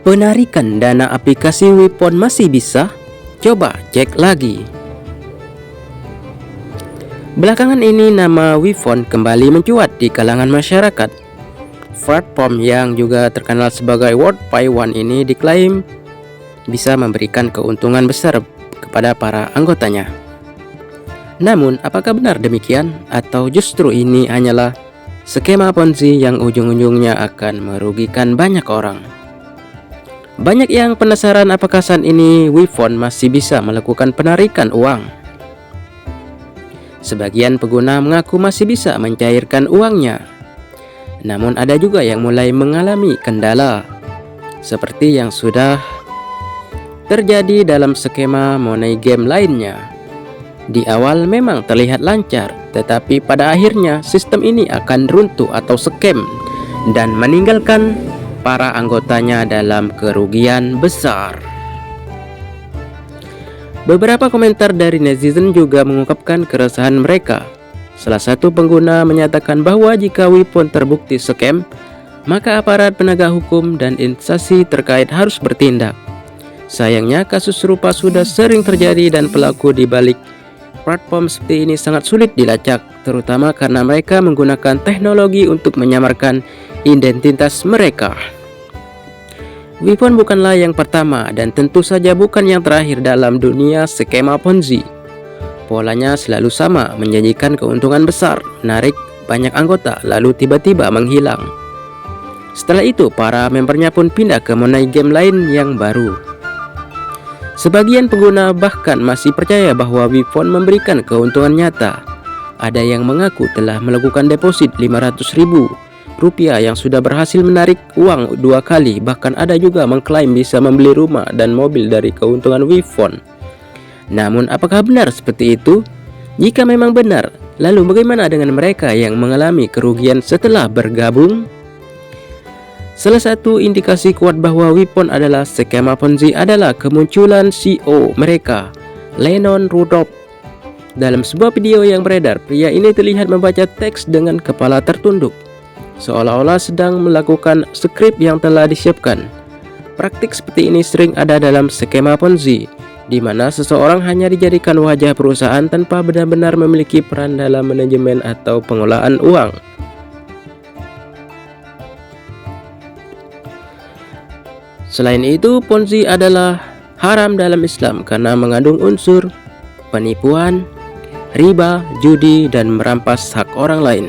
Penarikan dana aplikasi Wipon masih bisa? Coba cek lagi. Belakangan ini nama Wifon kembali mencuat di kalangan masyarakat. Platform yang juga terkenal sebagai World Pay One ini diklaim bisa memberikan keuntungan besar kepada para anggotanya. Namun, apakah benar demikian? Atau justru ini hanyalah skema Ponzi yang ujung-ujungnya akan merugikan banyak orang? Banyak yang penasaran apakah saat ini Wifon masih bisa melakukan penarikan uang. Sebagian pengguna mengaku masih bisa mencairkan uangnya. Namun ada juga yang mulai mengalami kendala, seperti yang sudah terjadi dalam skema money game lainnya. Di awal memang terlihat lancar, tetapi pada akhirnya sistem ini akan runtuh atau scam dan meninggalkan para anggotanya dalam kerugian besar. Beberapa komentar dari netizen juga mengungkapkan keresahan mereka. Salah satu pengguna menyatakan bahwa jika Wipon terbukti scam, maka aparat penegak hukum dan instansi terkait harus bertindak. Sayangnya kasus serupa sudah sering terjadi dan pelaku di balik platform seperti ini sangat sulit dilacak, terutama karena mereka menggunakan teknologi untuk menyamarkan identitas mereka. Wipon bukanlah yang pertama dan tentu saja bukan yang terakhir dalam dunia skema Ponzi. Polanya selalu sama, menjanjikan keuntungan besar, menarik banyak anggota, lalu tiba-tiba menghilang. Setelah itu, para membernya pun pindah ke money game lain yang baru. Sebagian pengguna bahkan masih percaya bahwa Wipon memberikan keuntungan nyata. Ada yang mengaku telah melakukan deposit 500.000 rupiah yang sudah berhasil menarik uang 2 kali. Bahkan ada juga mengklaim bisa membeli rumah dan mobil dari keuntungan Wipon. Namun apakah benar seperti itu? Jika memang benar, lalu bagaimana dengan mereka yang mengalami kerugian setelah bergabung? Salah satu indikasi kuat bahwa Wipon adalah skema Ponzi adalah kemunculan CEO mereka, Lennon Rudolph. Dalam sebuah video yang beredar, pria ini terlihat membaca teks dengan kepala tertunduk, seolah-olah sedang melakukan skrip yang telah disiapkan. Praktik seperti ini sering ada dalam skema Ponzi, di mana seseorang hanya dijadikan wajah perusahaan tanpa benar-benar memiliki peran dalam manajemen atau pengelolaan uang. Selain itu, Ponzi adalah haram dalam Islam karena mengandung unsur penipuan, riba, judi, dan merampas hak orang lain.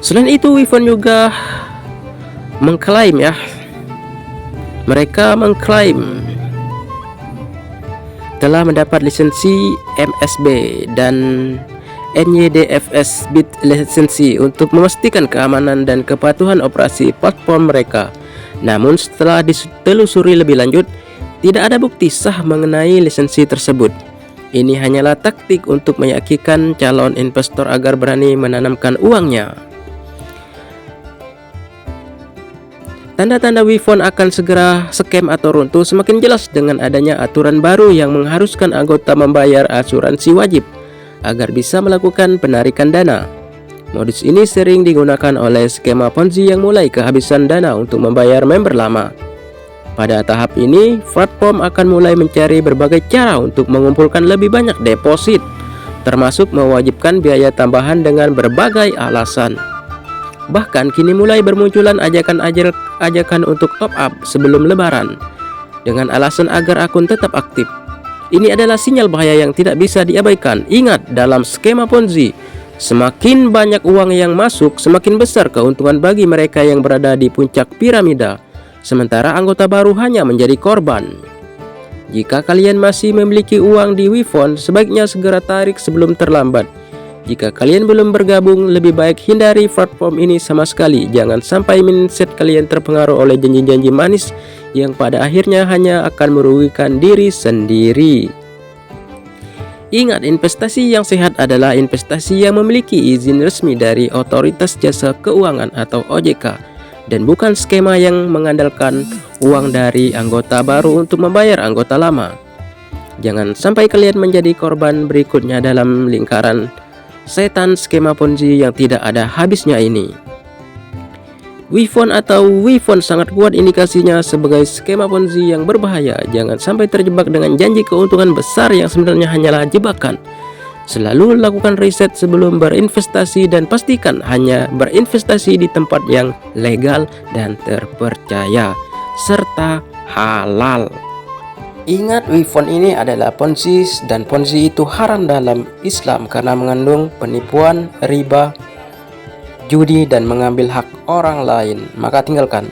Selain itu, Wipon juga mengklaim mereka mengklaim telah mendapat lisensi MSB dan NYDFS BIT lisensi untuk memastikan keamanan dan kepatuhan operasi platform mereka. Namun setelah ditelusuri lebih lanjut, tidak ada bukti sah mengenai lisensi tersebut. Ini hanyalah taktik untuk meyakinkan calon investor agar berani menanamkan uangnya. Tanda-tanda Wipon akan segera scam atau runtuh semakin jelas dengan adanya aturan baru yang mengharuskan anggota membayar asuransi wajib agar bisa melakukan penarikan dana. Modus ini sering digunakan oleh skema Ponzi yang mulai kehabisan dana untuk membayar member lama. Pada tahap ini, platform akan mulai mencari berbagai cara untuk mengumpulkan lebih banyak deposit, termasuk mewajibkan biaya tambahan dengan berbagai alasan. Bahkan kini mulai bermunculan ajakan untuk top up sebelum lebaran dengan alasan agar akun tetap aktif. Ini adalah sinyal bahaya yang tidak bisa diabaikan. Ingat, dalam skema Ponzi, semakin banyak uang yang masuk, semakin besar keuntungan bagi mereka yang berada di puncak piramida, sementara anggota baru hanya menjadi korban. Jika kalian masih memiliki uang di Wipon, sebaiknya segera tarik sebelum terlambat. Jika kalian belum bergabung, lebih baik hindari platform ini sama sekali. Jangan sampai mindset kalian terpengaruh oleh janji-janji manis yang pada akhirnya hanya akan merugikan diri sendiri. Ingat, investasi yang sehat adalah investasi yang memiliki izin resmi dari Otoritas Jasa Keuangan atau OJK, dan bukan skema yang mengandalkan uang dari anggota baru untuk membayar anggota lama. Jangan sampai kalian menjadi korban berikutnya dalam lingkaran setan skema Ponzi yang tidak ada habisnya ini. WeFund atau WeFund sangat kuat indikasinya sebagai skema Ponzi yang berbahaya. Jangan sampai terjebak dengan janji keuntungan besar yang sebenarnya hanyalah jebakan. Selalu lakukan riset sebelum berinvestasi dan pastikan hanya berinvestasi di tempat yang legal dan terpercaya serta halal. Ingat, WeFund ini adalah Ponzi dan Ponzi itu haram dalam Islam karena mengandung penipuan, riba, judi dan mengambil hak orang lain. Maka tinggalkan.